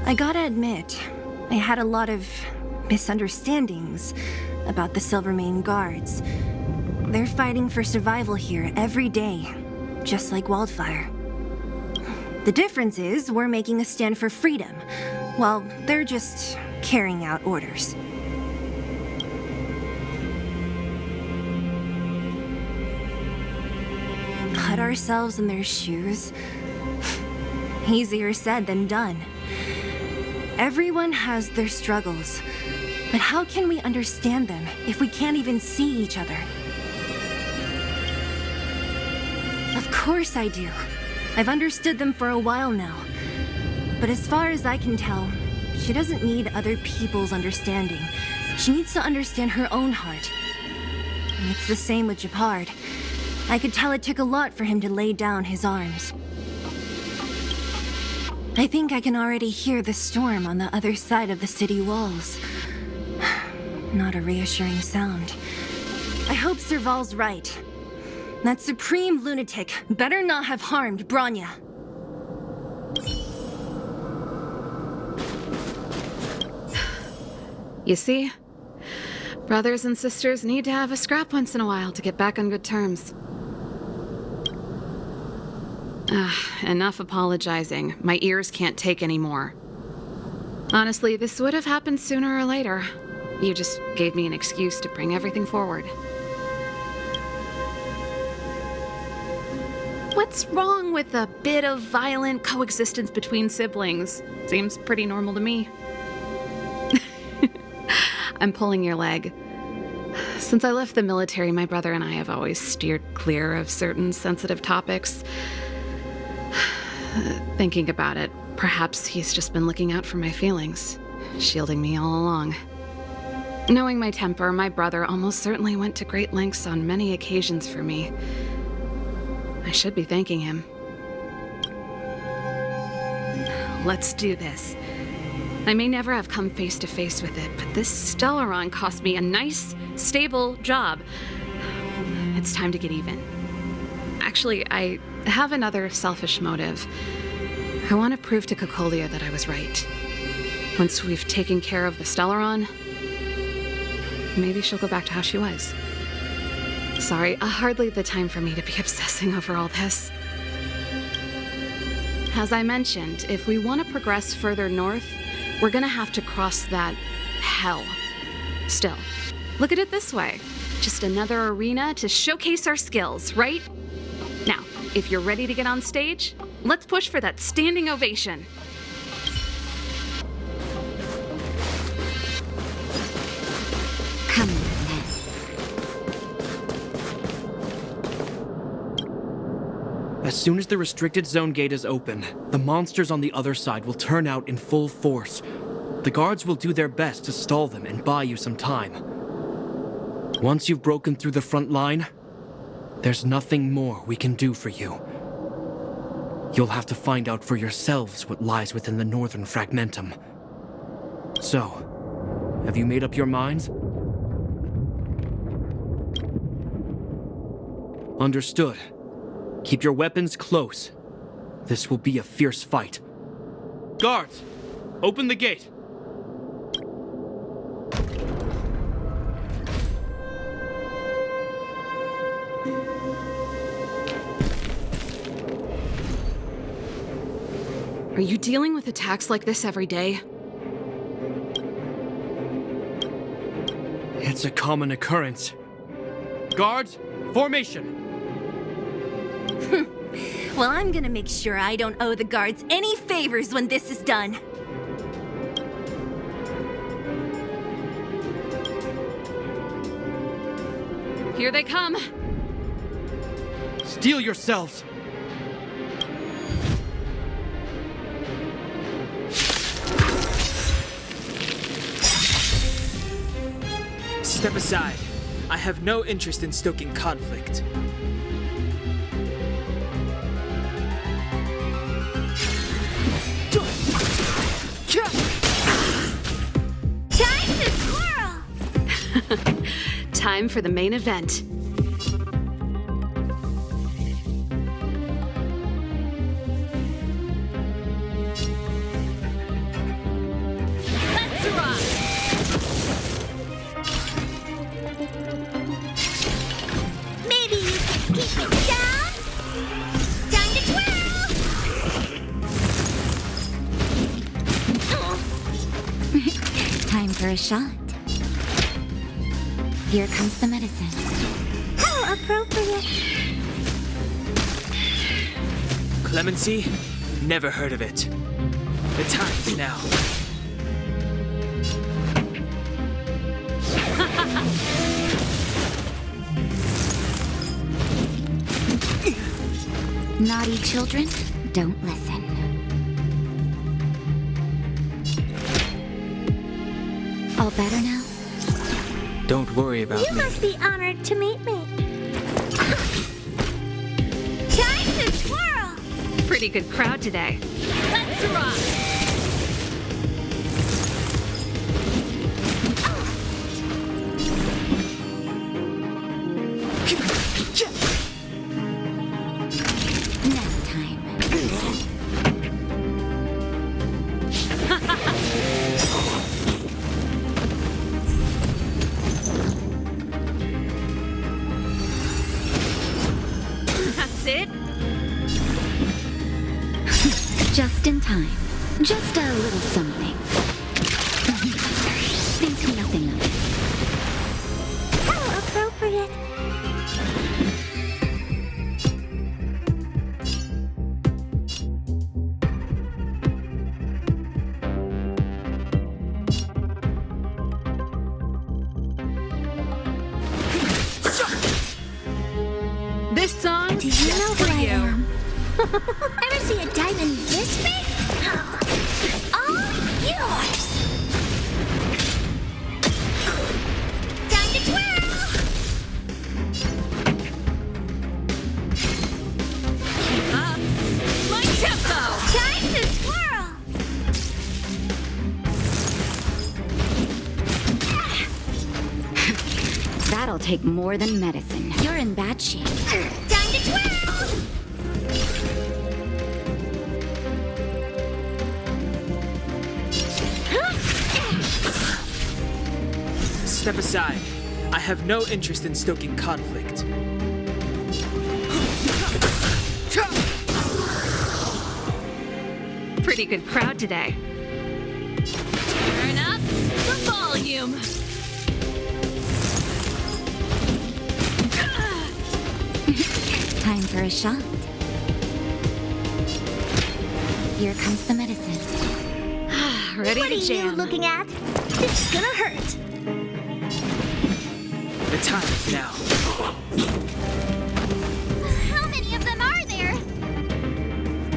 I gotta admit, I had a lot of misunderstandings about the Silvermane guards. They're fighting for survival here every day, just like Wildfire. The difference is we're making a stand for freedom, while they're just carrying out orders. Put ourselves in their shoes? Easier said than done. Everyone has their struggles, but how can we understand them if we can't even see each other? Of course I do. I've understood them for a while now. But as far as I can tell, she doesn't need other people's understanding. She needs to understand her own heart. And it's the same with Japard. I could tell it took a lot for him to lay down his arms. I think I can already hear the storm on the other side of the city walls. Not a reassuring sound. I hope Serval's right. That supreme lunatic better not have harmed Bronya. You see? Brothers and sisters need to have a scrap once in a while to get back on good terms. Enough apologizing. My ears can't take any more. Honestly, this would have happened sooner or later. You just gave me an excuse to bring everything forward. What's wrong with a bit of violent coexistence between siblings? Seems pretty normal to me. I'm pulling your leg. Since I left the military, my brother and I have always steered clear of certain sensitive topics. Thinking about it, perhaps he's just been looking out for my feelings, shielding me all along. Knowing my temper, my brother almost certainly went to great lengths on many occasions for me. I should be thanking him. Let's do this. I may never have come face to face with it, but this Stellaron cost me a nice, stable job. It's time to get even. Actually, I have another selfish motive. I want to prove to Cocolia that I was right. Once we've taken care of the Stellaron, maybe she'll go back to how she was. Sorry, hardly the time for me to be obsessing over all this. As I mentioned, if we want to progress further north, we're gonna have to cross that hell. Still, look at it this way. Just another arena to showcase our skills, right? Now, if you're ready to get on stage, let's push for that standing ovation. Come on. As soon as the restricted zone gate is open, the monsters on the other side will turn out in full force. The guards will do their best to stall them and buy you some time. Once you've broken through the front line, there's nothing more we can do for you. You'll have to find out for yourselves what lies within the northern fragmentum. So, have you made up your minds? Understood. Keep your weapons close. This will be a fierce fight. Guards! Open the gate! Are you dealing with attacks like this every day? It's a common occurrence. Guards, formation! Well, I'm gonna make sure I don't owe the guards any favors when this is done. Here they come! Steel yourselves! Step aside. I have no interest in stoking conflict. Time to twirl! Time for the main event. for a shot. Here comes the medicine. How appropriate. Clemency? Never heard of it. The time's now. Naughty children, don't listen. All better now? Don't worry about You me. must be honored to meet me. Time to twirl! Pretty good crowd today. Let's rock! Nap time. That's it? Just in time. Just a little something. Think nothing of it. How appropriate. This song Do you just know for who I you. am? Ever see a diamond this big? It's all yours! Time to twirl! Keep up my tempo! Time to twirl! That'll take more than medicine. You're in bad shape. Time to twirl! Step aside. I have no interest in stoking conflict. Pretty good crowd today. Turn up the volume. Time for a shot. Here comes the medicine. Ready What to are you jam. looking at? It's gonna hurt. The time's now. How many of them are there?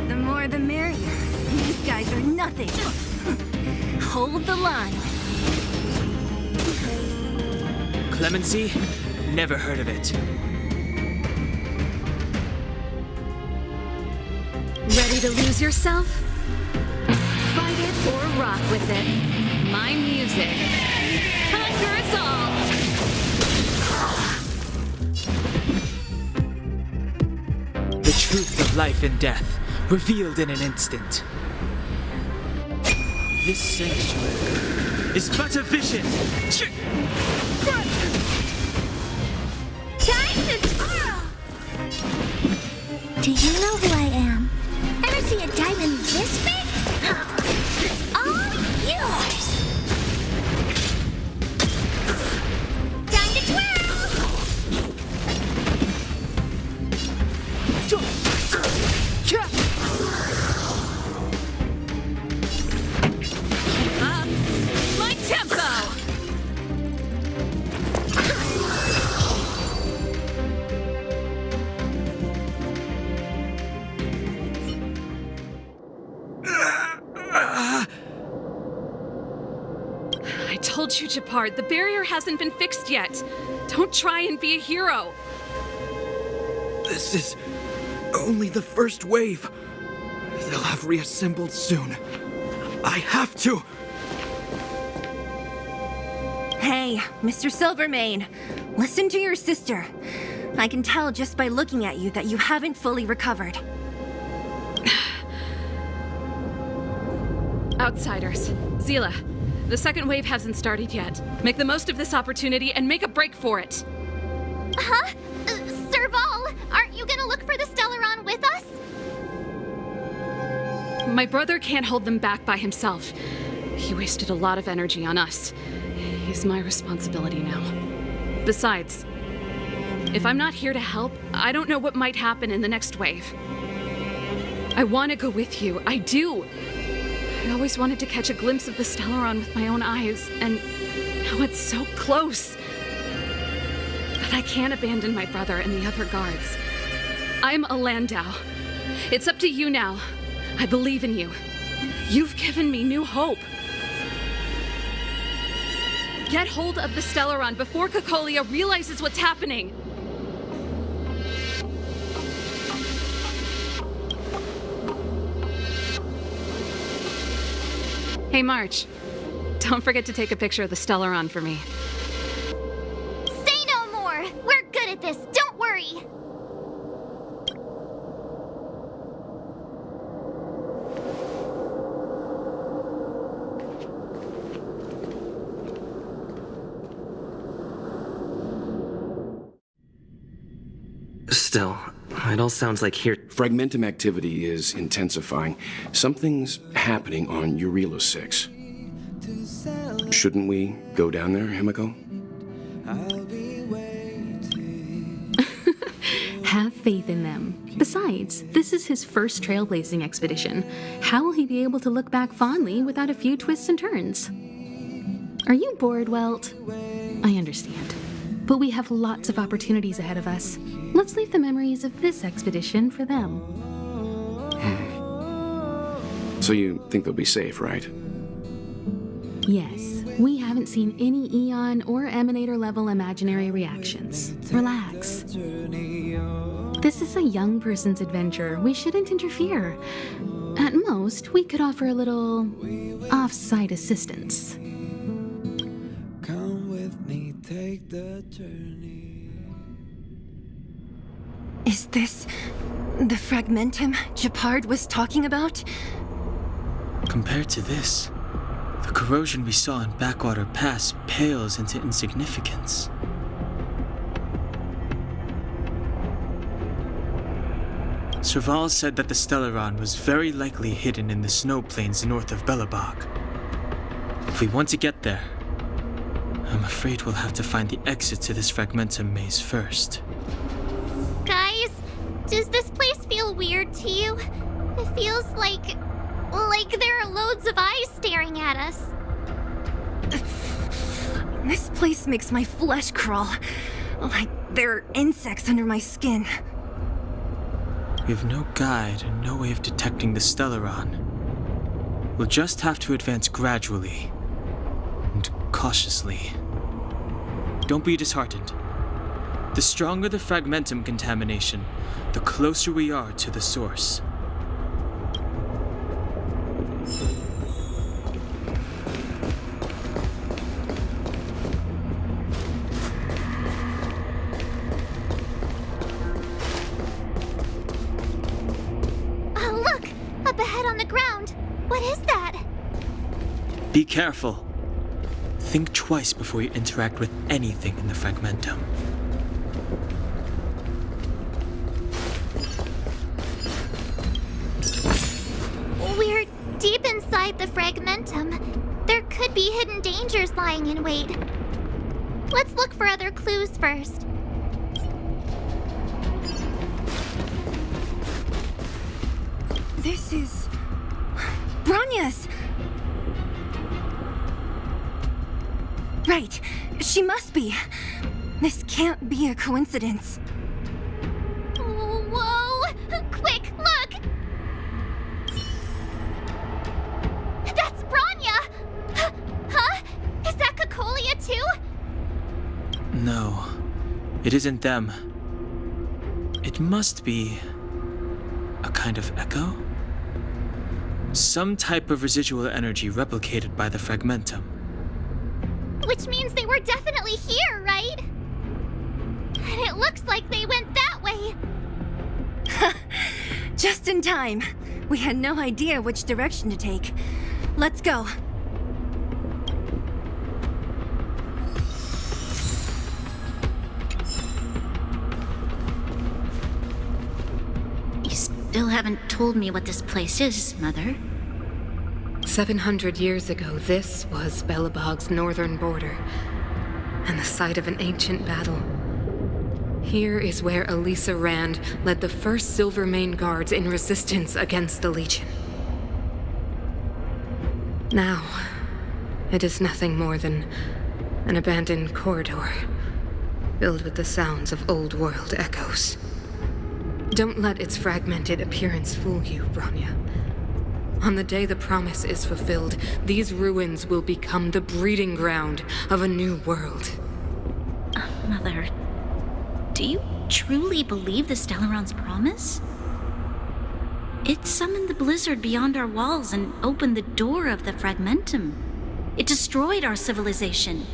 The more the merrier. These guys are nothing. Hold the line. Clemency? Never heard of it. Ready to lose yourself? Fight it or rock with it. My music. Conquer us all! The truth of life and death, revealed in an instant. This sanctuary is but a vision. Time to twirl! Do you know who I am? Ever see a diamond this big? It's all yours! Time to twirl! Keep up my tempo! I told you, Japard, the barrier hasn't been fixed yet. Don't try and be a hero. This is only the first wave. They'll have reassembled soon. I have to. Hey, Mr. Silvermane, listen to your sister. I can tell just by looking at you that you haven't fully recovered. Outsiders. Zila, the second wave hasn't started yet. Make the most of this opportunity and make a break for it. Huh? Serval, aren't you gonna look for the Stellaron with us? My brother can't hold them back by himself. He wasted a lot of energy on us. He's my responsibility now. Besides, if I'm not here to help, I don't know what might happen in the next wave. I want to go with you. I do. I always wanted to catch a glimpse of the Stellaron with my own eyes, and now it's so close. But I can't abandon my brother and the other guards. I'm a Landau. It's up to you now. I believe in you. You've given me new hope. Get hold of the Stellaron before Cacolia realizes what's happening. Hey, March. Don't forget to take a picture of the Stellaron for me. Say no more! We're good at this, don't worry! Still, it all sounds like here. Fragmentum activity is intensifying. Something's happening on Eurilo 6. Shouldn't we go down there, Himiko? Have faith in them. Besides, this is his first trailblazing expedition. How will he be able to look back fondly without a few twists and turns? Are you bored, Welt? I understand. But we have lots of opportunities ahead of us. Let's leave the memories of this expedition for them. So you think they'll be safe, right? Yes, we haven't seen any Eon or Emanator level imaginary reactions. Relax. This is a young person's adventure. We shouldn't interfere. At most, we could offer a little off-site assistance. Come with me, take the journey. Is this the Fragmentum Gepard was talking about? Compared to this, the corrosion we saw in Backwater Pass pales into insignificance. Serval said that the Stellaron was very likely hidden in the snow plains north of Belobog. If we want to get there, I'm afraid we'll have to find the exit to this Fragmentum maze first. Guys, does this place feel weird to you? It feels like there are loads of eyes staring at us. This place makes my flesh crawl. Like there are insects under my skin. We have no guide and no way of detecting the Stellaron. We'll just have to advance gradually and cautiously. Don't be disheartened. The stronger the Fragmentum contamination, the closer we are to the source. Oh, look! Up ahead on the ground! What is that? Be careful. Think twice before you interact with anything in the Fragmentum. We're deep inside the Fragmentum. There could be hidden dangers lying in wait. Let's look for other clues first. This is Bronya's. Right, she must be. This can't be a coincidence. Whoa! Quick, look! That's Bronya! Huh? Is that Cacolia too? No, it isn't them. It must be a kind of echo? Some type of residual energy replicated by the Fragmentum. Which means they were definitely here, right? And it looks like they went that way. Just in time. We had no idea which direction to take. Let's go. You still haven't told me what this place is, Mother. 700 years ago, this was Belobog's northern border, and the site of an ancient battle. Here is where Elisa Rand led the first Silvermane Guards in resistance against the Legion. Now, it is nothing more than an abandoned corridor, filled with the sounds of old world echoes. Don't let its fragmented appearance fool you, Bronya. On the day the promise is fulfilled, these ruins will become the breeding ground of a new world. Mother, do you truly believe the Stellaron's promise? It summoned the blizzard beyond our walls and opened the door of the Fragmentum. It destroyed our civilization.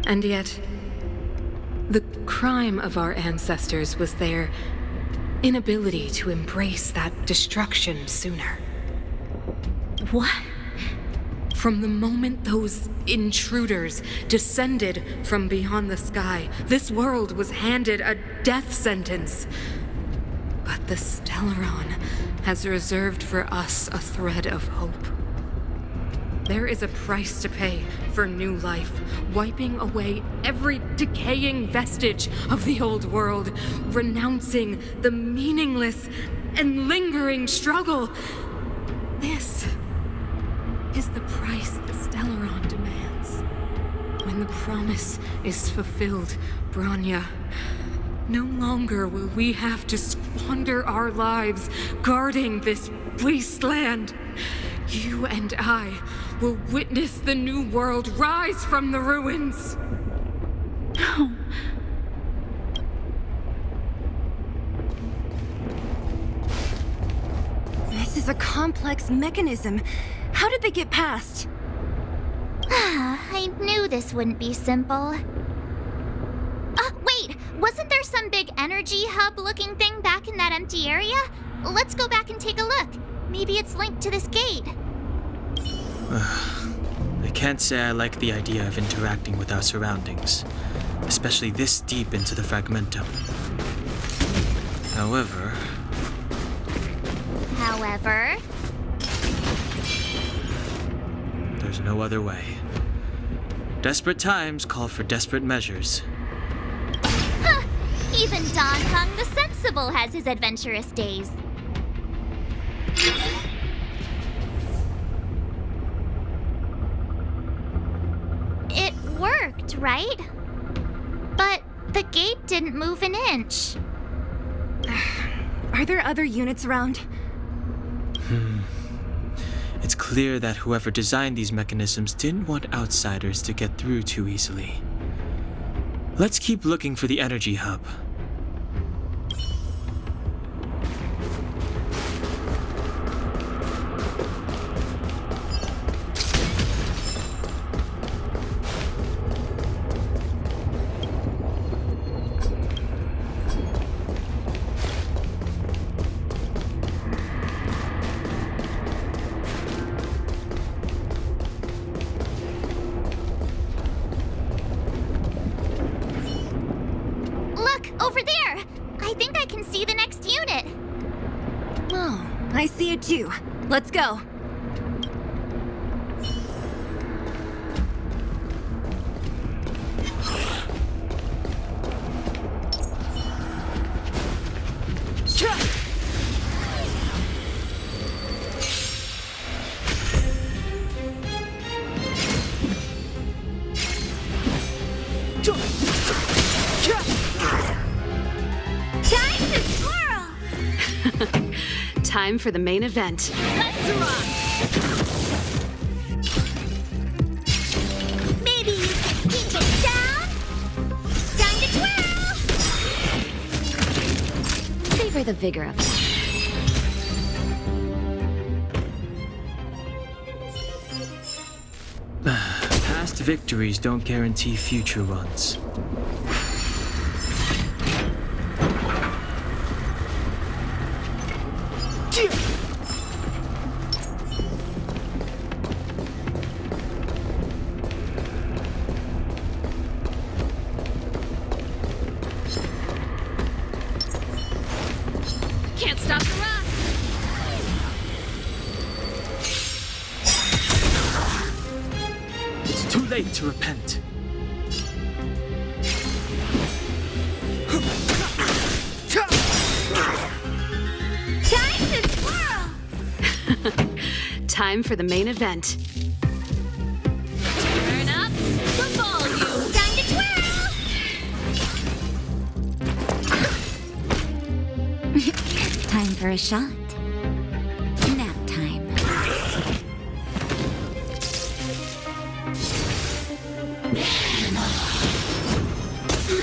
And yet, the crime of our ancestors was their inability to embrace that destruction sooner. What? From the moment those intruders descended from beyond the sky, this world was handed a death sentence. But the Stellaron has reserved for us a thread of hope. There is a price to pay for new life, wiping away every decaying vestige of the old world, renouncing the meaningless and lingering struggle. This is the price the Stellaron demands. When the promise is fulfilled, Bronya, no longer will we have to squander our lives guarding this wasteland. You and I will witness the new world rise from the ruins. No. This is a complex mechanism. How did they get past? I knew this wouldn't be simple. Wait! Wasn't there some big energy hub-looking thing back in that empty area? Let's go back and take a look. Maybe it's linked to this gate. I can't say I like the idea of interacting with our surroundings, especially this deep into the Fragmentum. However, there's no other way. Desperate times call for desperate measures. Huh! Even Don Hung the Sensible has his adventurous days. It worked, right? But the gate didn't move an inch. Are there other units around? It's clear that whoever designed these mechanisms didn't want outsiders to get through too easily. Let's keep looking for the energy hub. Over there! I think I can see the next unit. Oh, I see it too. Let's go. Time for the main event. Let's rock! Maybe you can keep it down? Time to twirl! Savor the vigor of it. Past victories don't guarantee future ones. Can't stop the run! late to repent. Time to twirl! Time for the main event. Turn up the volume. Time to twirl! Time for a shot. Nap time.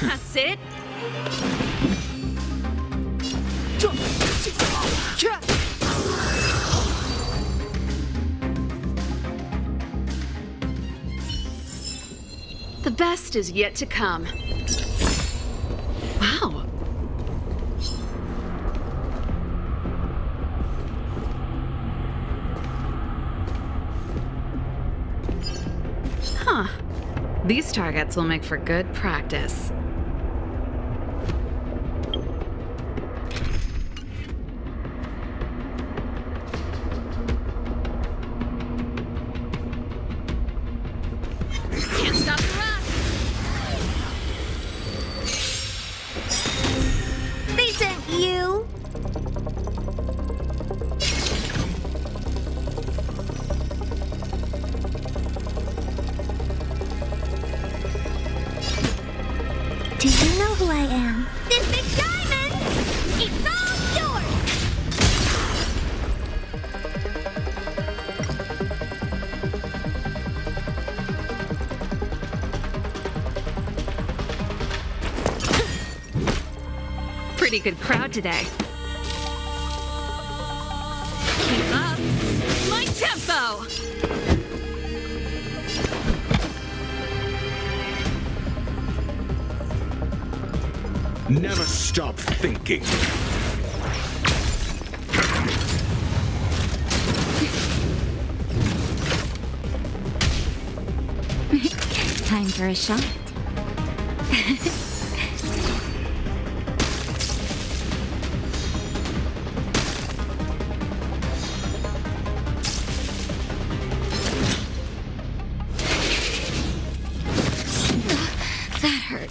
That's it. The best is yet to come. Wow. Huh. These targets will make for good practice. Can't stop the rush! They sent you! Do you know who I am? This big diamond! It's all yours! Pretty good crowd today. Keep up my tempo! Never stop thinking. Time for a shot. That hurt.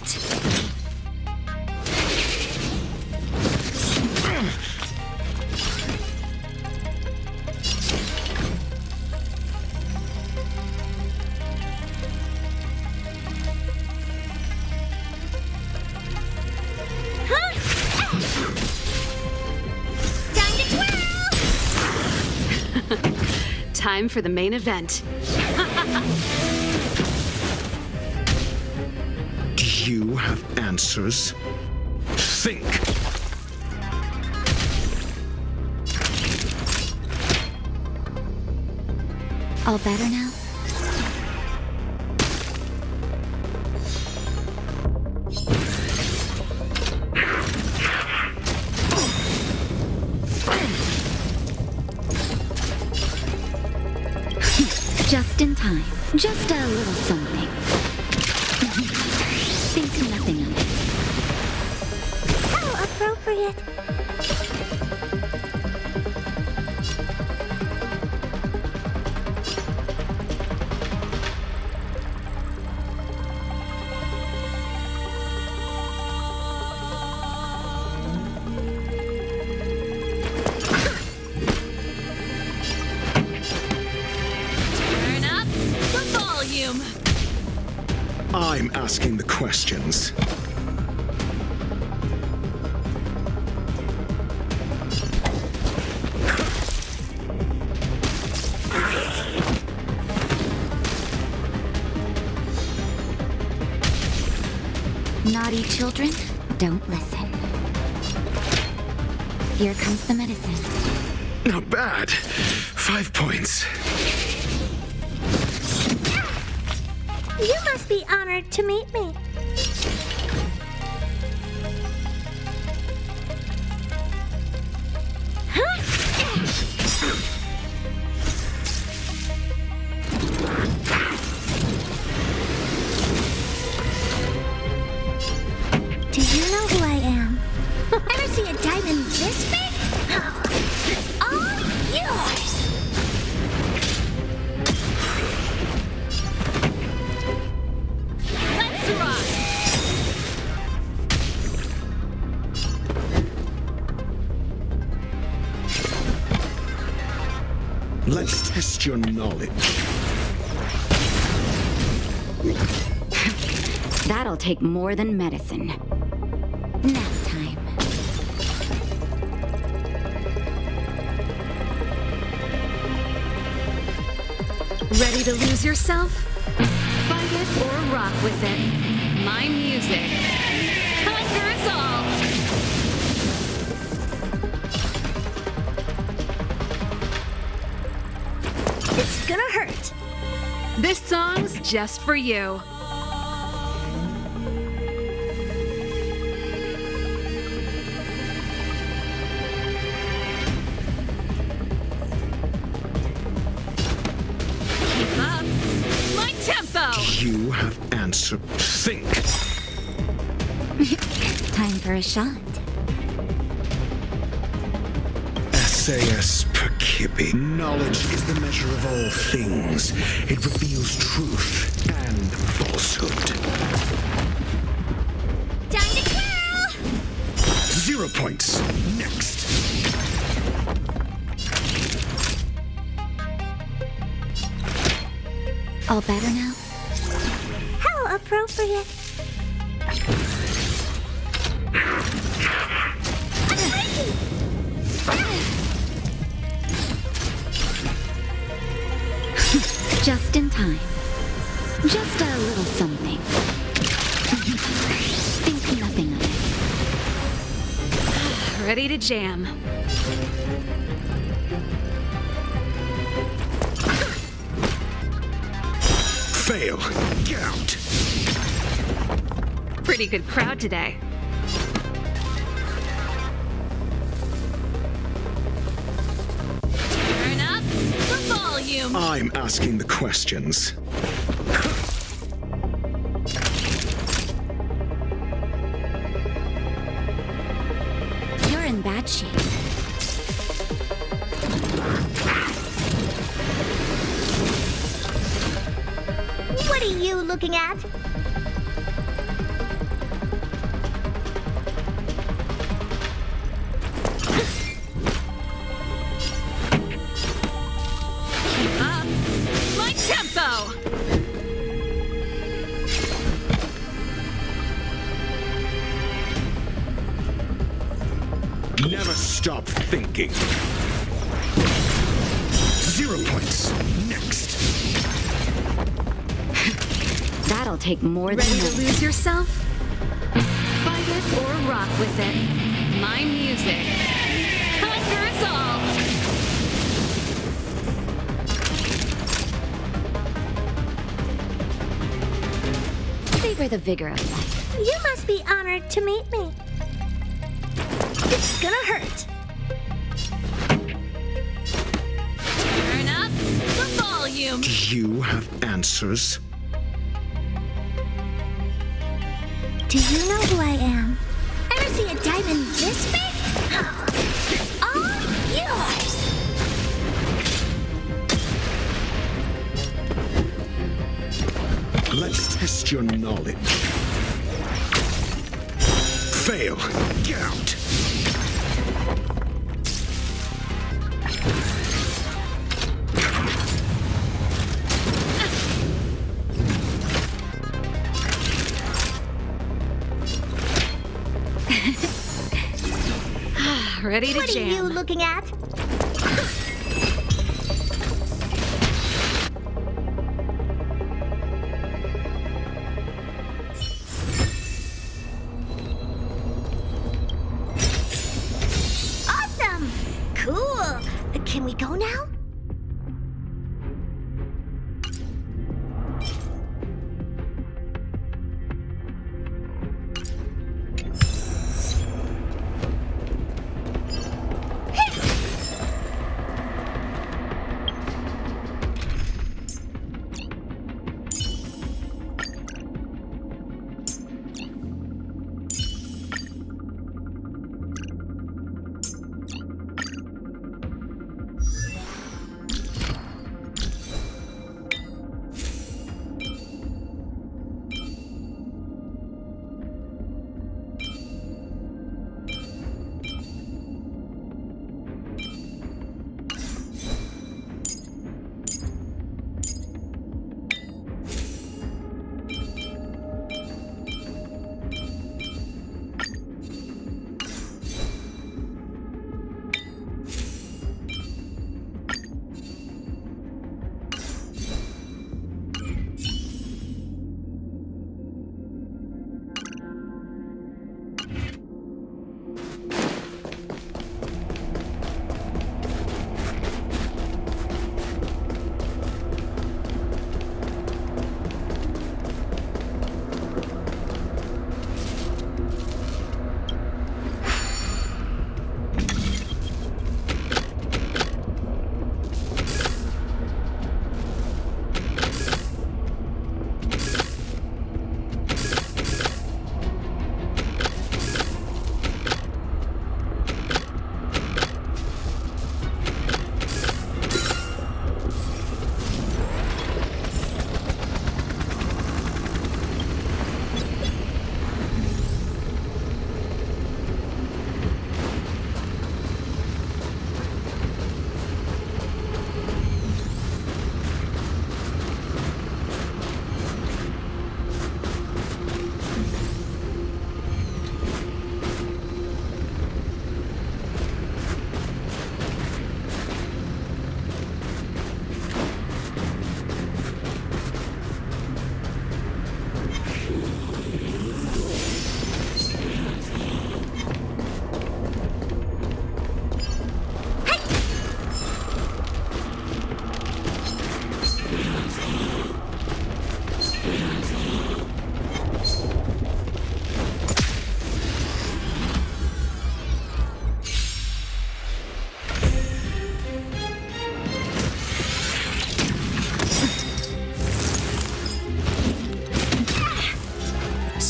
Time to twirl! Time for the main event. Do you have answers? Think. All better now? Just in time. Just a little something. Think nothing of it. How appropriate. Turn up the volume. I'm asking the questions. Naughty children, don't listen. Here comes the medicine. Not bad. 5 points. You must be honored to meet me. Do you know who I am? Ever see a diamond this big? It's all yours! Let's test your knowledge. That'll take more than medicine. Nap time. Ready to lose yourself? Fight it or rock with it. My music. Conquer us all! It's gonna hurt. This song's just for you. Keep up. My tempo! You have answered. Think. Time for a shot. SAS per Kibbe. Knowledge is the measure of all things. It reveals truth and falsehood. Time to twirl! 0 points. Next. All better now? How appropriate. Just in time. Just a little something. Think nothing of it. Ready to jam. Fail. Get out. Pretty good crowd today. Turn up the volume. I'm asking the questions. You're in bad shape. What are you looking at? Keep up. My tempo. Never stop thinking. 0 points. Next. That'll take more than Ready to medicine. lose yourself? Fight it or rock with it. My music. Conquer us all! Savor the vigor of life. You must be honored to meet me. It's gonna hurt. Turn up the volume. Do you have answers? Do you know who I am? Ever see a diamond this big? It's all yours! Let's test your knowledge. Fail. Get out. Ready to What are jam. you looking at? Awesome! Cool! Can we go now?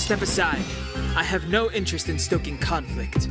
Step aside. I have no interest in stoking conflict.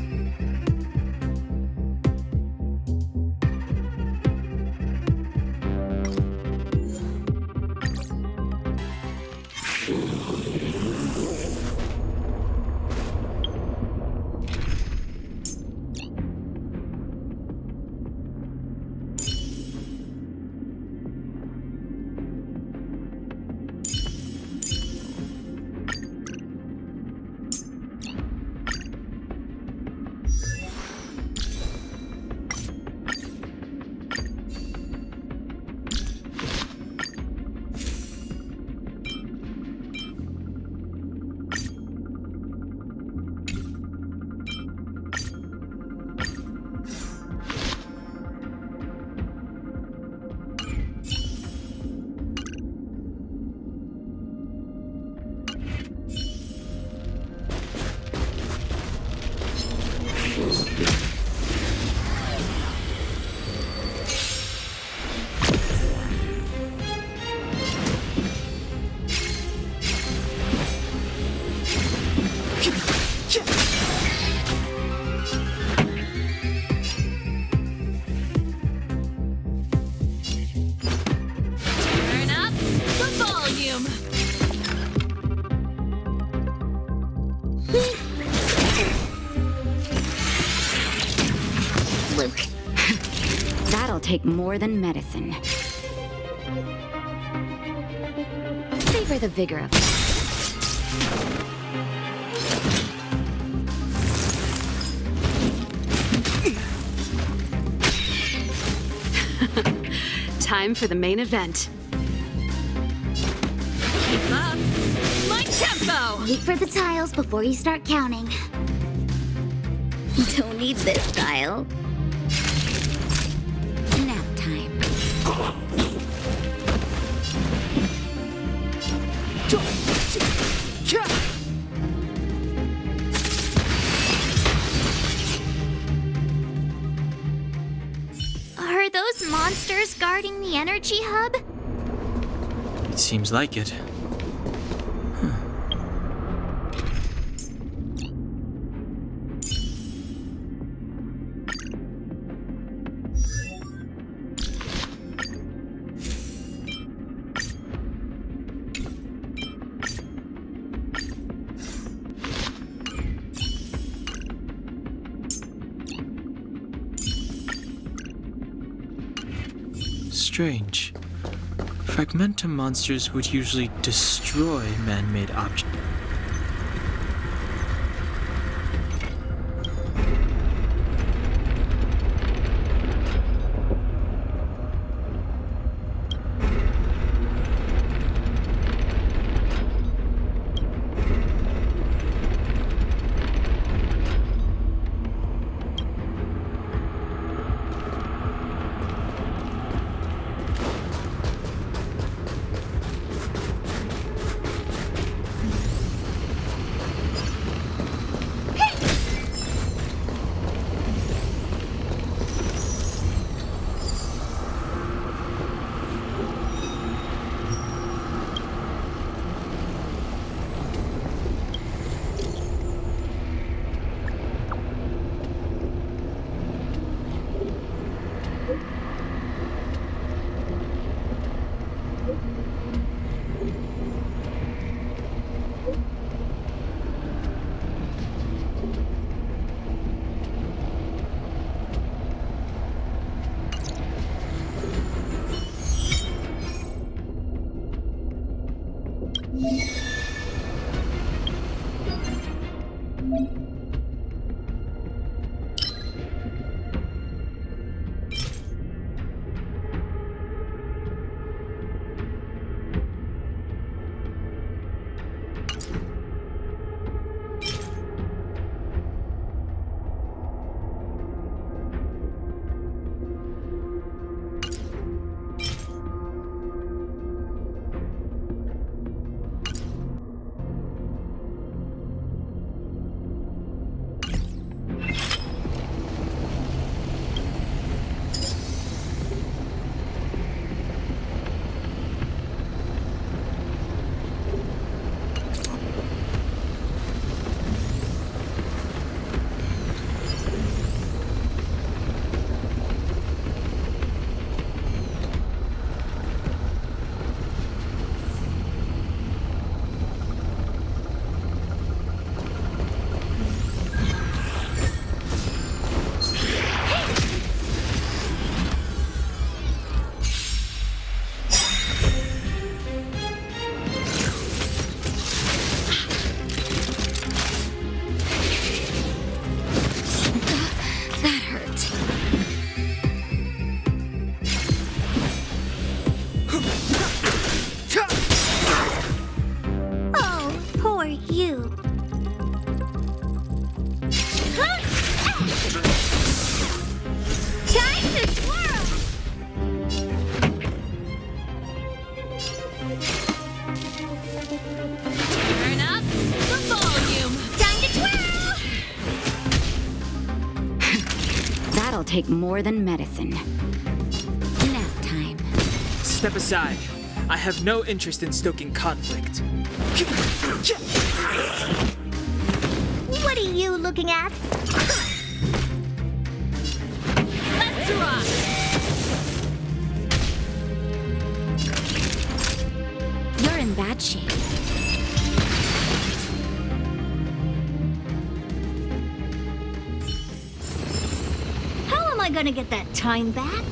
Turn up the volume. Luke. That'll take more than medicine. Savor the vigor of it. Time for the main event. Keep up my tempo! Wait for the tiles before you start counting. Don't need this dial. Nap time. Are those monsters guarding the energy hub? It seems like it. Strange. Fragmentum monsters would usually destroy man-made objects. you. Time to twirl! Turn up the volume. Time to twirl! That'll take more than medicine. Nap time. Step aside. I have no interest in stoking conflict. What are you looking at? Let's rock. You're in bad shape. How am I gonna get that time back?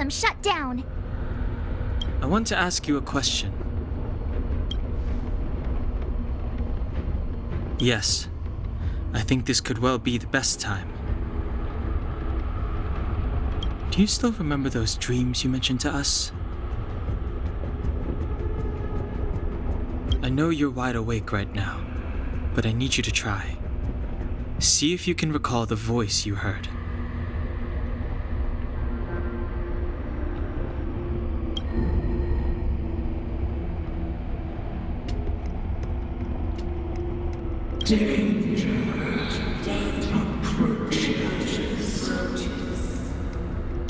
Shut down. I want to ask you a question. Yes, I think this could well be the best time. Do you still remember those dreams you mentioned to us? I know you're wide awake right now, but I need you to try. See if you can recall the voice you heard. Danger approaches.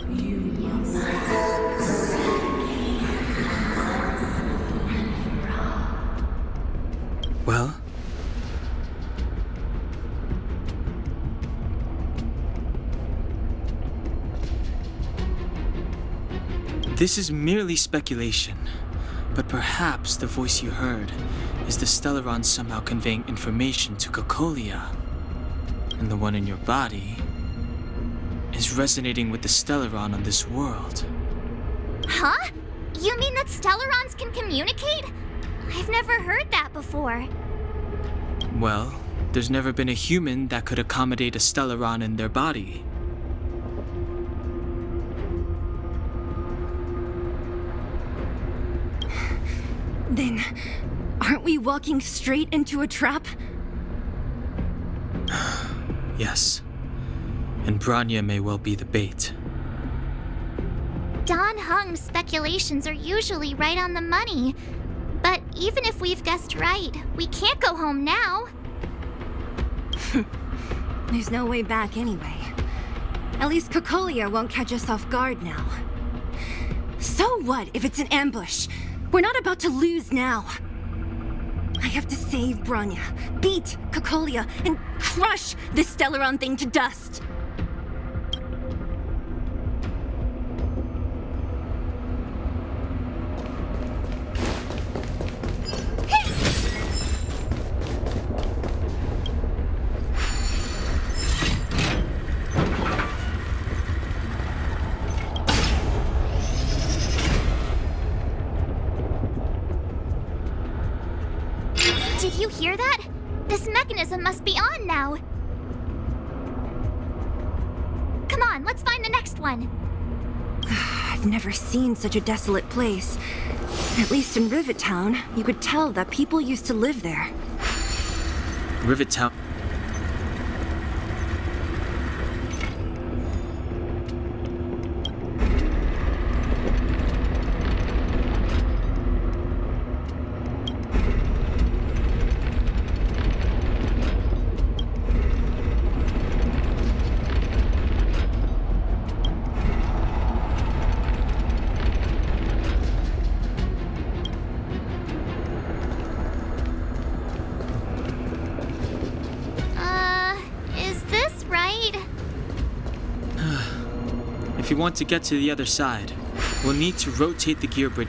You must Well? This is merely speculation, but perhaps the voice you heard is the Stellaron somehow conveying information to Caelus, and the one in your body is resonating with the Stellaron on this world. Huh? You mean that Stellarons can communicate? I've never heard that before. Well, there's never been a human that could accommodate a Stellaron in their body. Then, aren't we walking straight into a trap? Yes. And Bronya may well be the bait. Don Hung's speculations are usually right on the money. But even if we've guessed right, we can't go home now. There's no way back anyway. At least Caelus won't catch us off guard now. So what if it's an ambush? We're not about to lose now. I have to save Bronya, beat Caelus, and crush this Stellaron thing to dust. Did you hear that? This mechanism must be on now. Come on, let's find the next one. I've never seen such a desolate place. At least in Rivet Town, you could tell that people used to live there. Rivet Town. If we want to get to the other side, we'll need to rotate the gear bridge.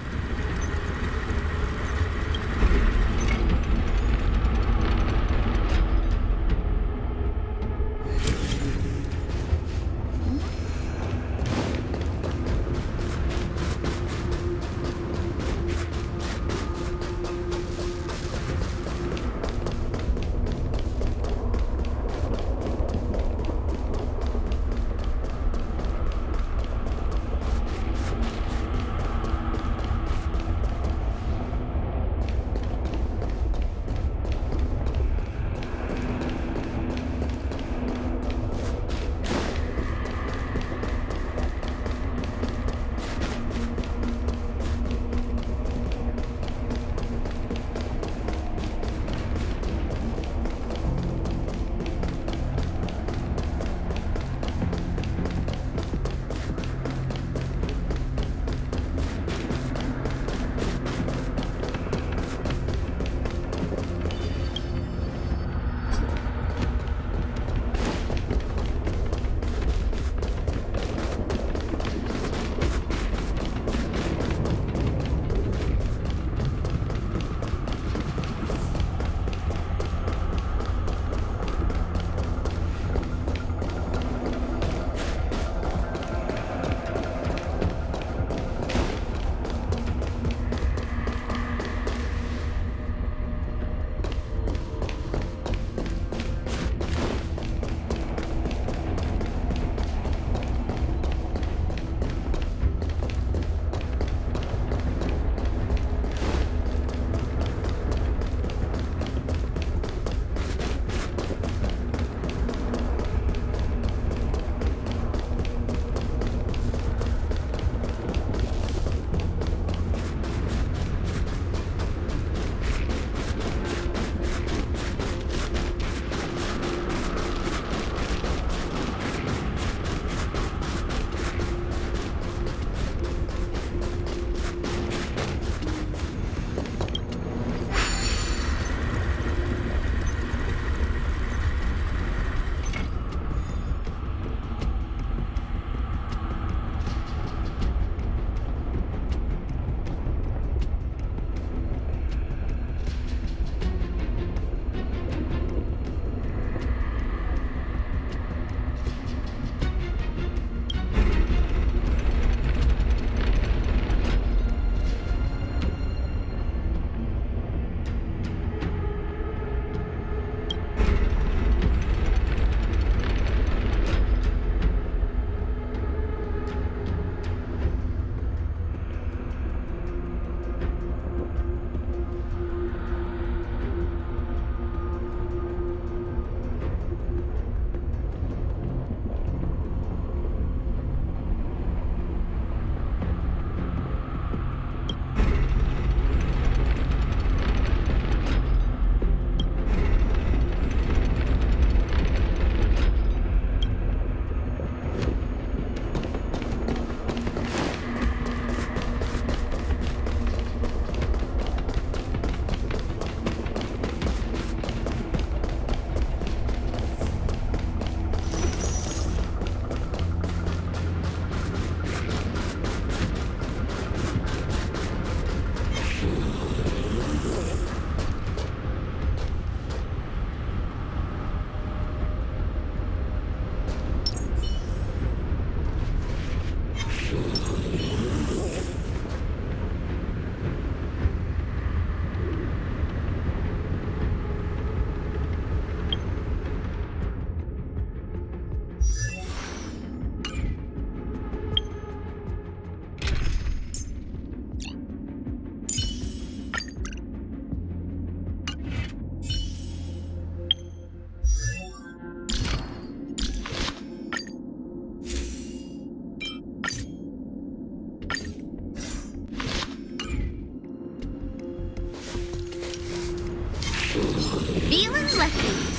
Feeling lucky.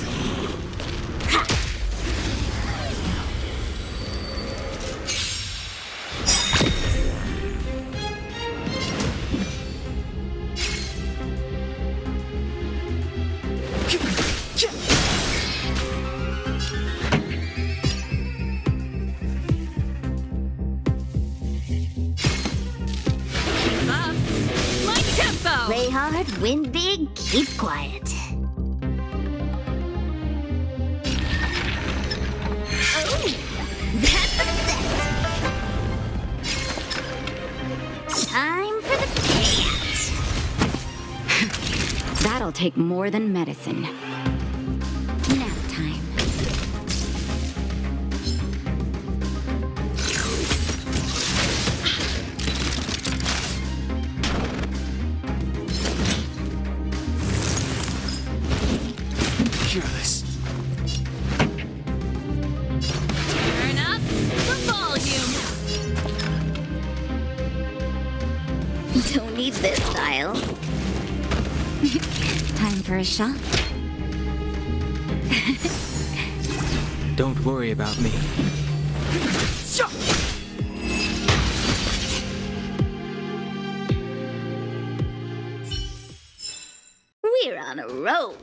Smart, win big, keep quiet. Oh, that's a set. Time for the payout. That'll take more than medicine. Nap time. Caelus. Turn up the volume. Don't need this style. Time for a shot. Don't worry about me. We're on a roll.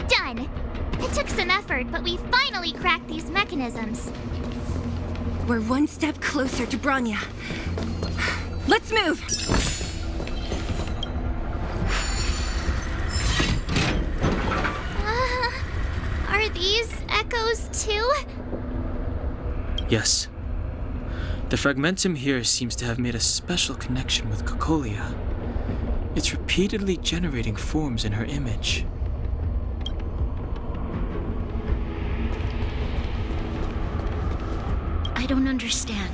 Done! It took some effort, but we finally cracked these mechanisms. We're one step closer to Bronya. Let's move! Are these echoes too? Yes. The fragmentum here seems to have made a special connection with Cocolia. It's repeatedly generating forms in her image. I don't understand.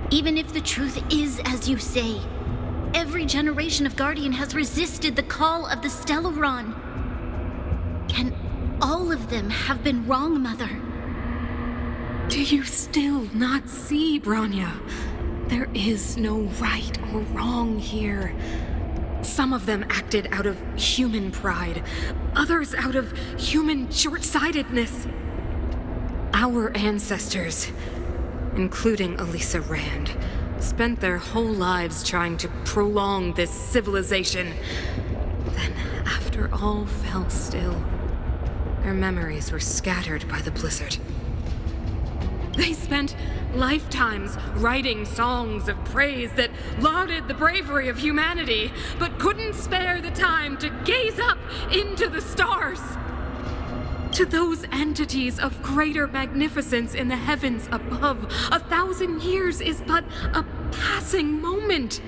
Even if the truth is as you say, every generation of Guardian has resisted the call of the Stellaron. Can all of them have been wrong, Mother? Do you still not see, Bronya? There is no right or wrong here. Some of them acted out of human pride, others out of human short-sightedness. Our ancestors, including Elisa Rand, spent their whole lives trying to prolong this civilization. Then, after all fell still, their memories were scattered by the blizzard. They spent lifetimes writing songs of praise that lauded the bravery of humanity, but couldn't spare the time to gaze up into the stars. To those entities of greater magnificence in the heavens above, 1,000 years is but a passing moment.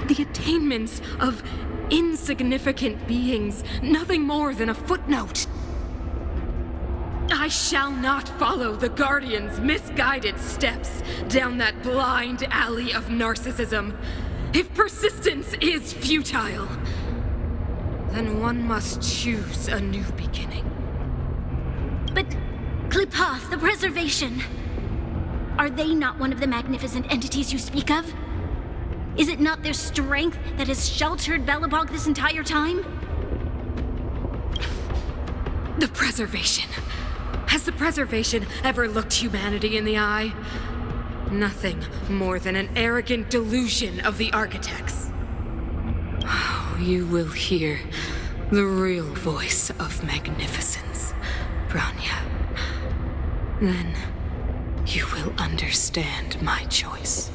The attainments of insignificant beings, nothing more than a footnote. I shall not follow the Guardian's misguided steps down that blind alley of narcissism. If persistence is futile, then one must choose a new beginning. But Klipoth, the Preservation, are they not one of the magnificent entities you speak of? Is it not their strength that has sheltered Belobog this entire time? The Preservation. Has the Preservation ever looked humanity in the eye? Nothing more than an arrogant delusion of the architects. Oh, you will hear the real voice of magnificence, Bronya. Then you will understand my choice.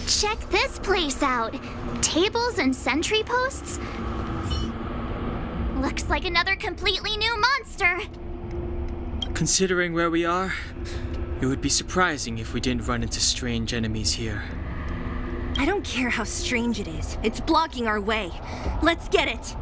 Check this place out. Tables and sentry posts? Looks like another completely new monster. Considering where we are, it would be surprising if we didn't run into strange enemies here. I don't care how strange it is. It's blocking our way. Let's get it!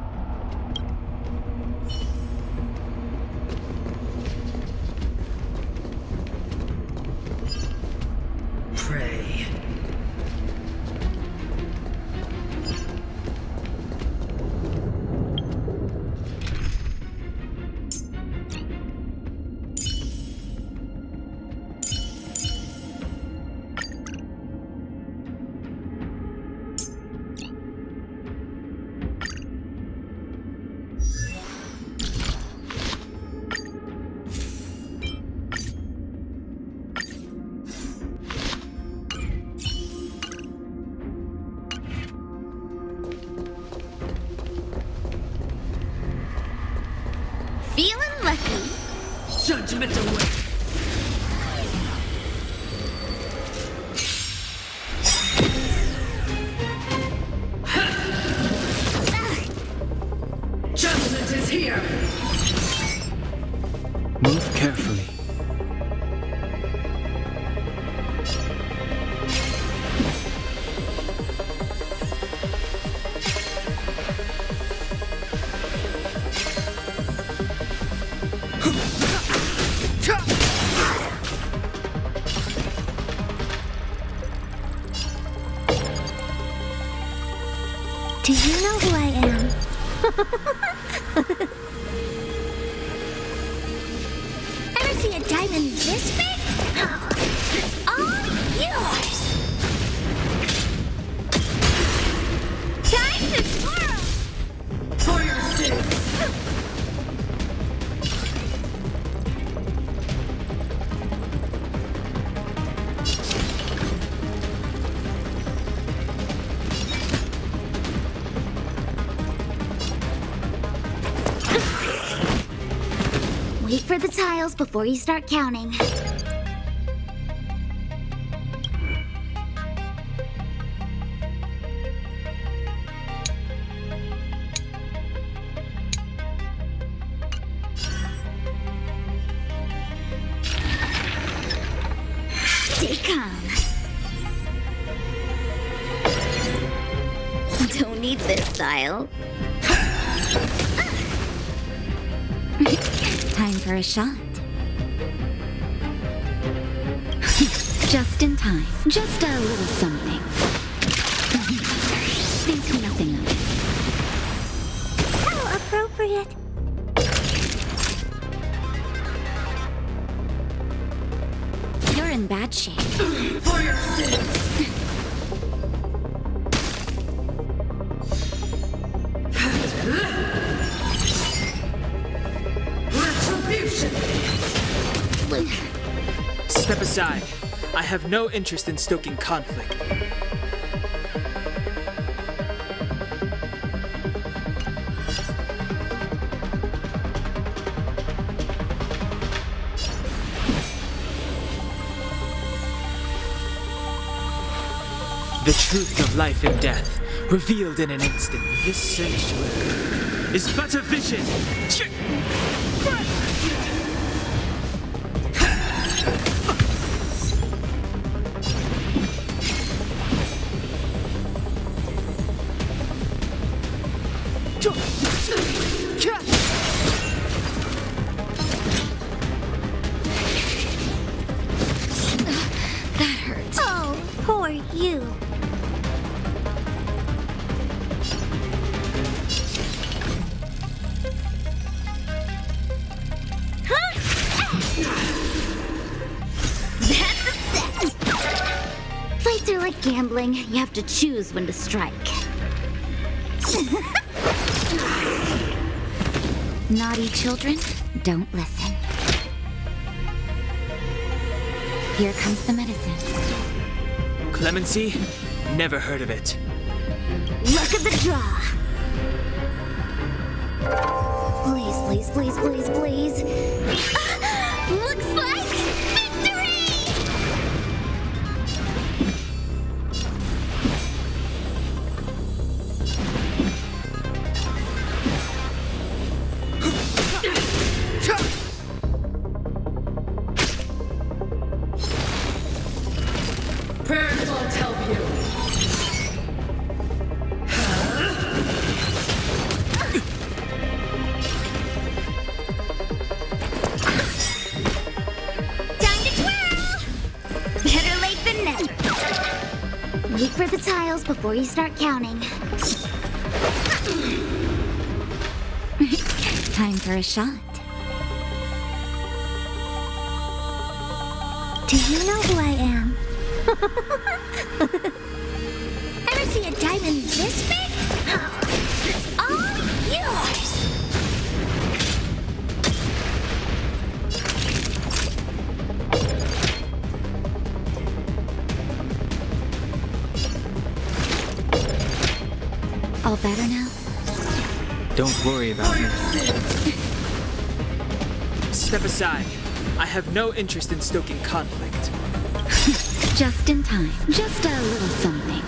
ultimate away. Judgment is here. Move carefully. Do you know who I am? Ever see a diamond this big? It's all yours! Time to twirl! For your sins. Wait for the tiles before you start counting. Stay calm. Don't need this tile. Time for a shot. Just in time. Just a little something. Think nothing of it. How appropriate. You're in bad shape. For your sins. Retribution. Step aside. I have no interest in stoking conflict. The truth of life and death, revealed in an instant. This sanctuary is but a vision. That hurts. Oh, poor you. That's a set. Fights are like gambling. You have to choose when to strike. Naughty children, don't listen. Here comes the medicine. Clemency? Never heard of it. Luck of the draw. Please, please, please, please, please. Looks like victory! Prayers won't help you. Time to twirl! Better late than never. Wait for the tiles before you start counting. Time for a shot. Do you know who I am? Ever see a diamond this big? It's all yours! All better now? Don't worry about me. Step aside. I have no interest in stoking conflict. Just in time. Just a little something.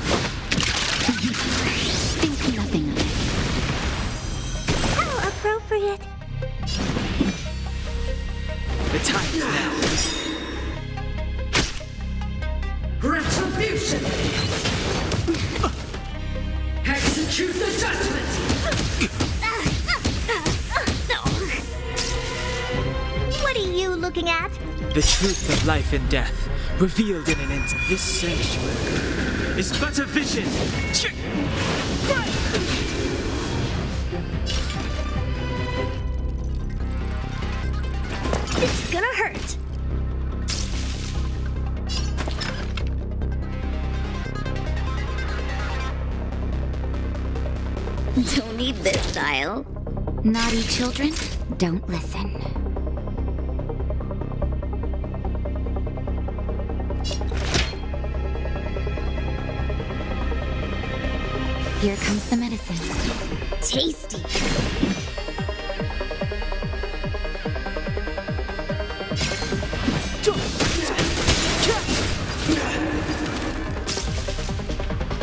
Think nothing of it. How appropriate. The time is now. Retribution! Execute the judgment! What are you looking at? The truth of life and death, revealed in an instant. This sanctuary is but a vision. It's gonna hurt. Don't need this style. Naughty children, don't listen. Here comes the medicine. Tasty.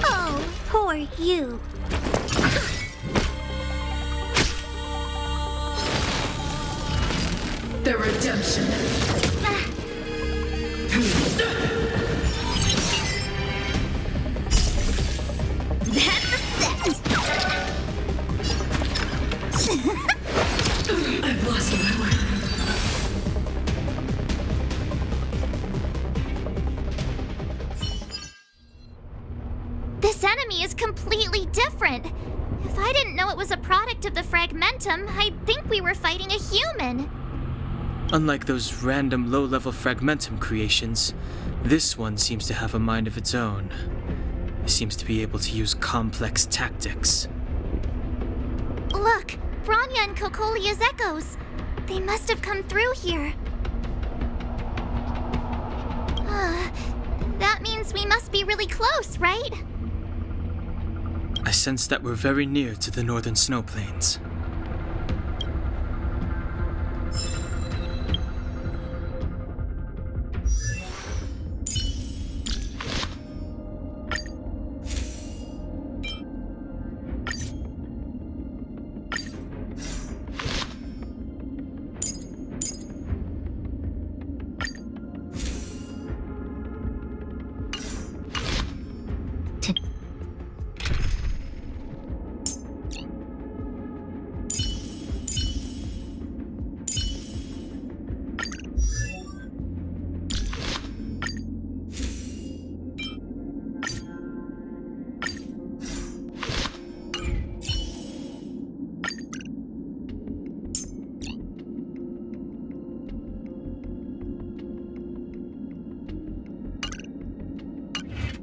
Oh, poor you. The redemption. I've lost my way. This enemy is completely different. If I didn't know it was a product of the fragmentum, I'd think we were fighting a human. Unlike those random low-level fragmentum creations, this one seems to have a mind of its own. It seems to be able to use complex tactics. Look, Branya and Kokolia's echoes. They must have come through here. That means we must be really close, right? I sense that we're very near to the northern snow plains.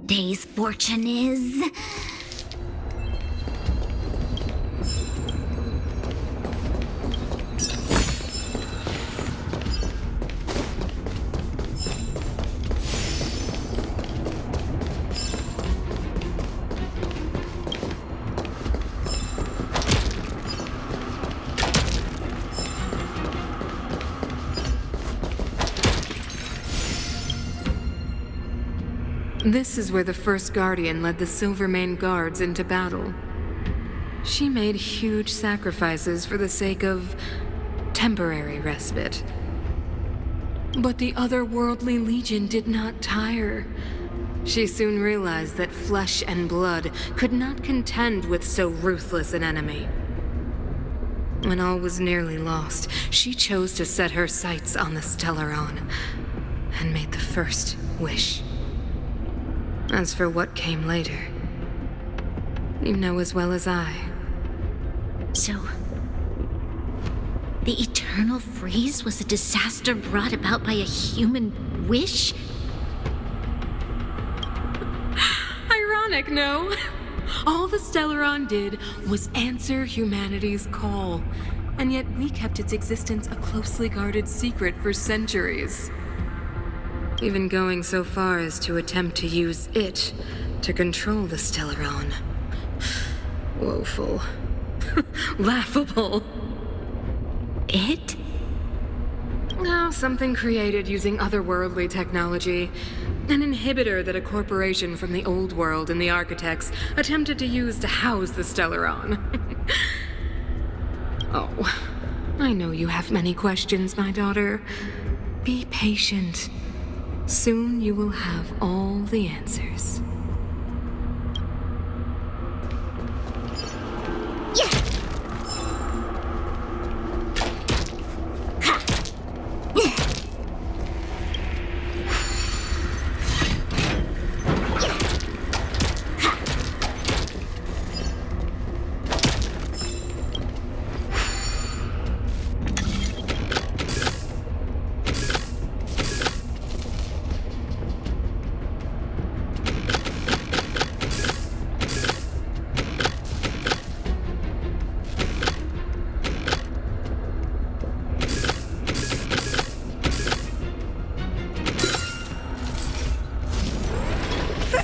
Day's fortune is... This is where the first Guardian led the Silvermane Guards into battle. She made huge sacrifices for the sake of temporary respite. But the otherworldly Legion did not tire. She soon realized that flesh and blood could not contend with so ruthless an enemy. When all was nearly lost, she chose to set her sights on the Stellaron and made the first wish. As for what came later, you know as well as I. So, the eternal freeze was a disaster brought about by a human wish? Ironic, no? All the Stellaron did was answer humanity's call, and yet we kept its existence a closely guarded secret for centuries. Even going so far as to attempt to use it to control the Stellaron. Woeful. Laughable. It? Oh, something created using otherworldly technology. An inhibitor that a corporation from the old world and the architects attempted to use to house the Stellaron. Oh, I know you have many questions, my daughter. Be patient. Soon you will have all the answers.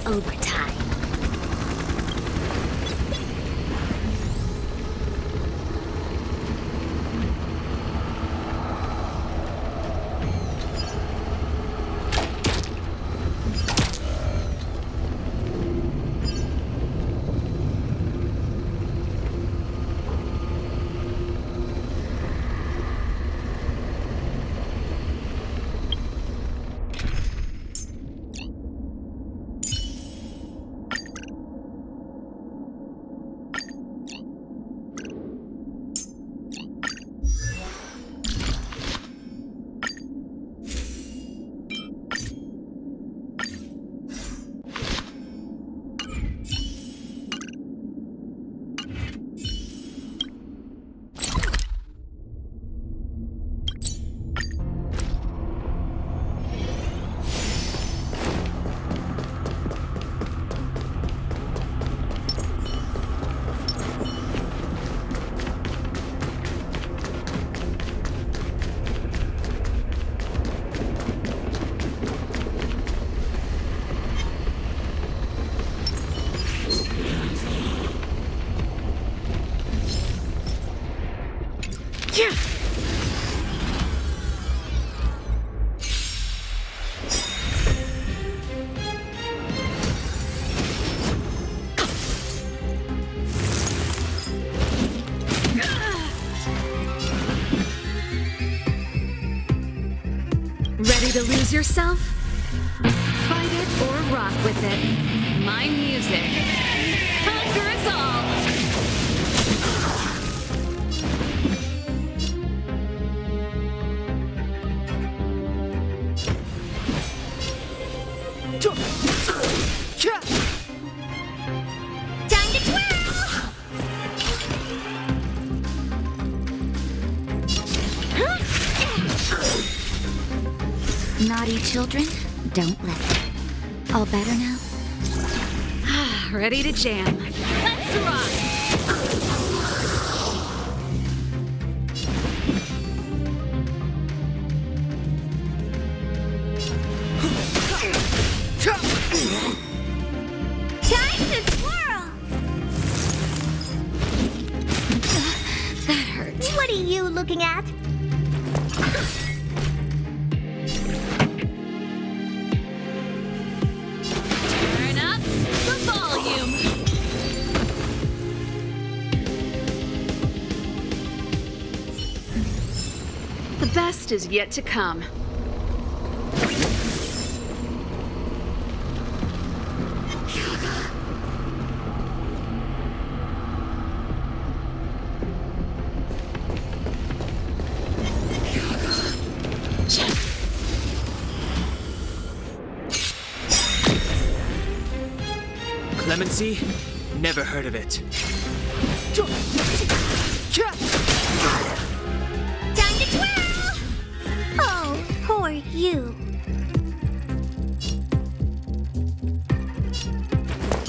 Overtime. Ready to lose yourself? Fight it or rock with it. My music. Conquer us all! Time to twirl! Naughty children, don't listen. All better now? Ready to jam. Let's rock! Time to twirl! That hurt. What are you looking at? Turn up the volume. The best is yet to come. Clemency? Never heard of it. Time to twirl! Oh, poor you.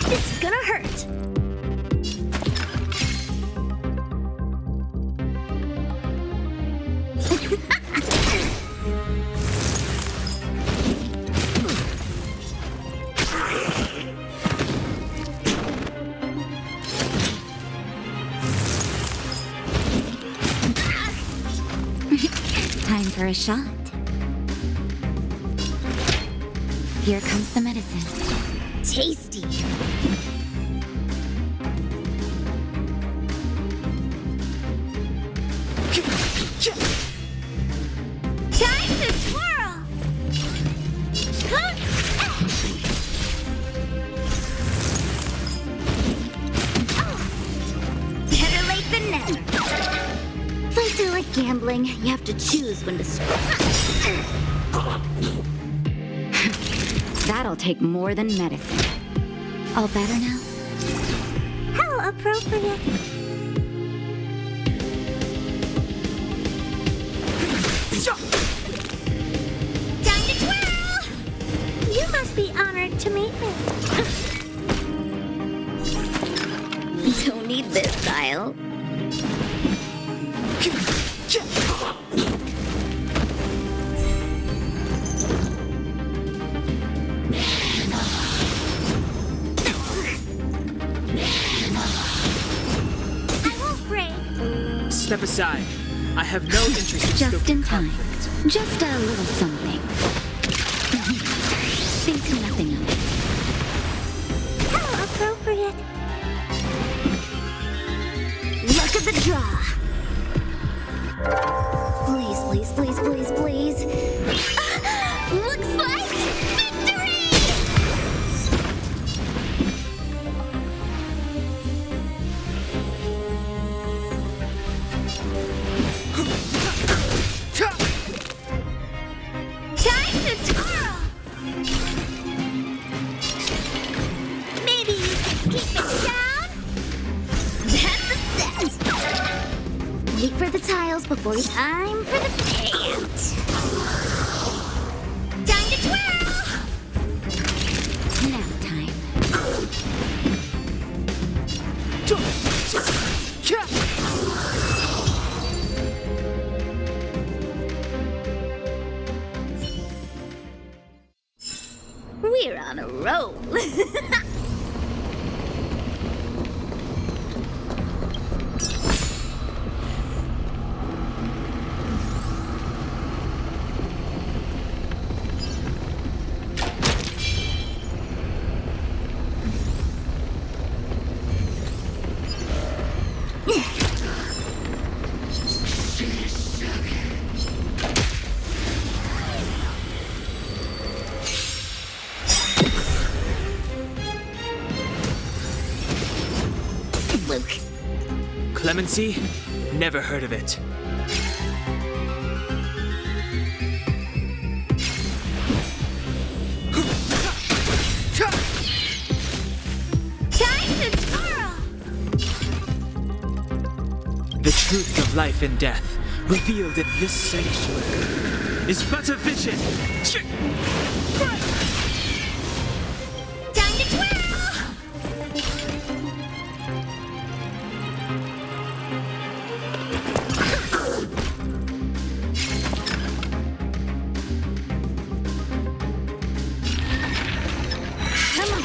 It's gonna hurt. Time Time for a shot. Here comes the medicine. Tasty. Time to twirl! Better late than never. Fights are like gambling. You have to choose when to That'll take more than medicine. All better now? How appropriate. Time to twirl! You must be honored to meet me. Don't need this style. I won't break. Step aside. I have no interest in Just stoking in time. conflict. Just a little something. Think nothing of it. How appropriate. Luck of the draw. Please, please, please, please, please. Looks like victory! Time to twirl! Maybe you can keep it down? That's a set. Wait for the tiles before you... Time for the payout. Time to twirl! Nap time. We're on a roll. Luke. Clemency? Never heard of it. Time to twirl! The truth of life and death, revealed in this sanctuary, is but a vision. Time to twirl! Come on.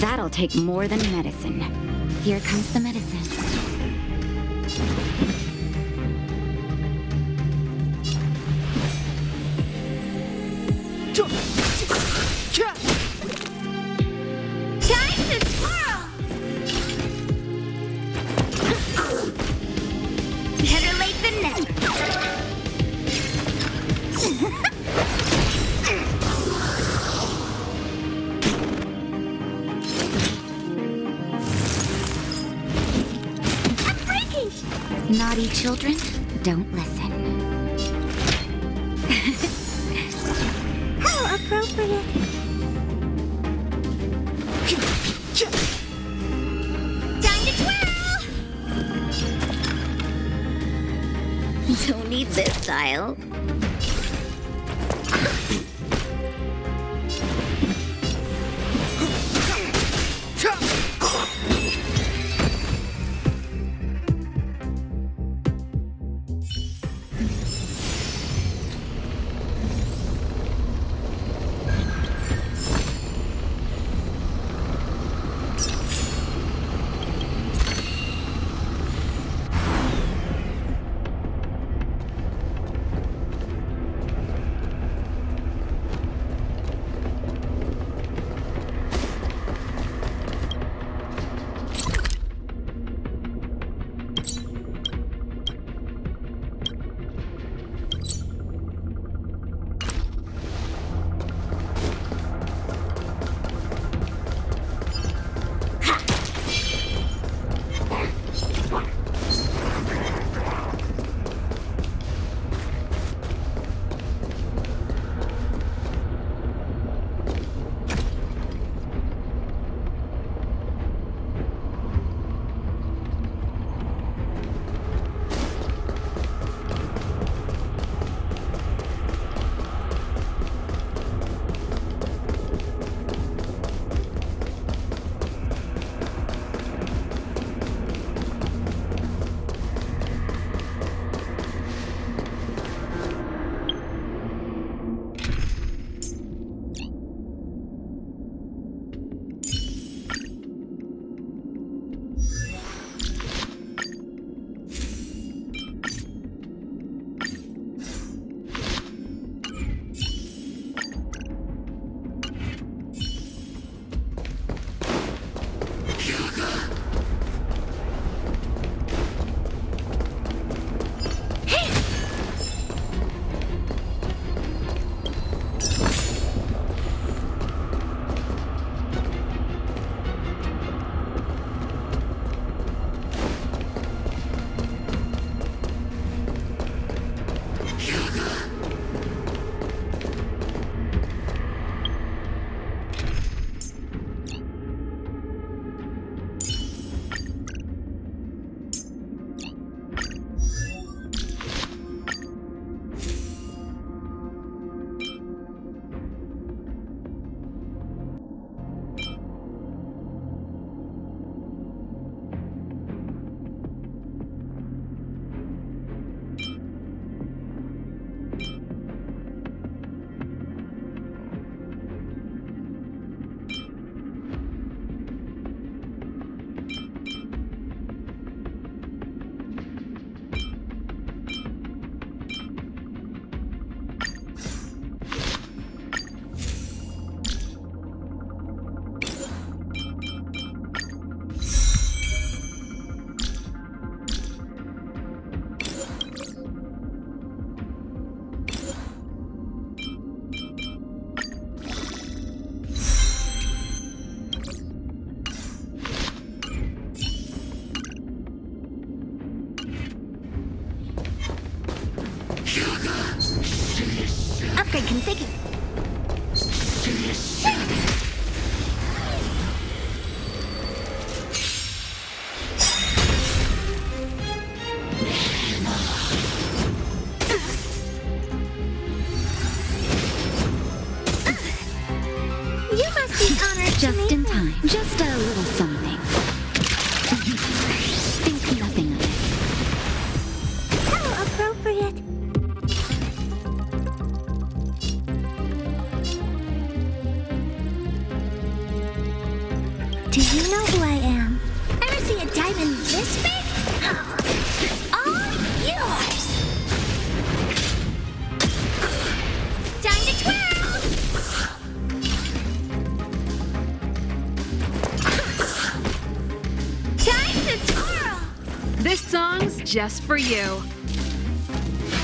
That'll take more than medicine. Here comes the medicine. Time to twirl! Better late than never. I'm breaking! Naughty children, don't listen. How appropriate. Time to twirl! Don't need this style. Configure. You must be honored. Just in time. Just a little something. Think nothing of it. How appropriate. Do you know who I am? Ever see a diamond this big? It's all yours. Time to twirl. Time to twirl. This song's just for you.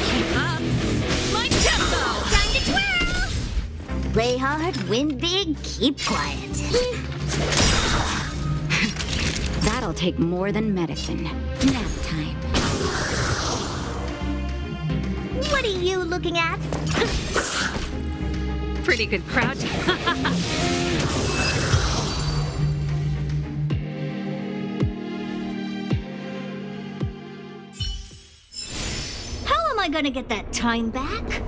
Keep up my tempo! Time to twirl. Play hard, win big, keep quiet. That'll take more than medicine. Nap time. What are you looking at? Pretty good crouch. How am I gonna get that time back?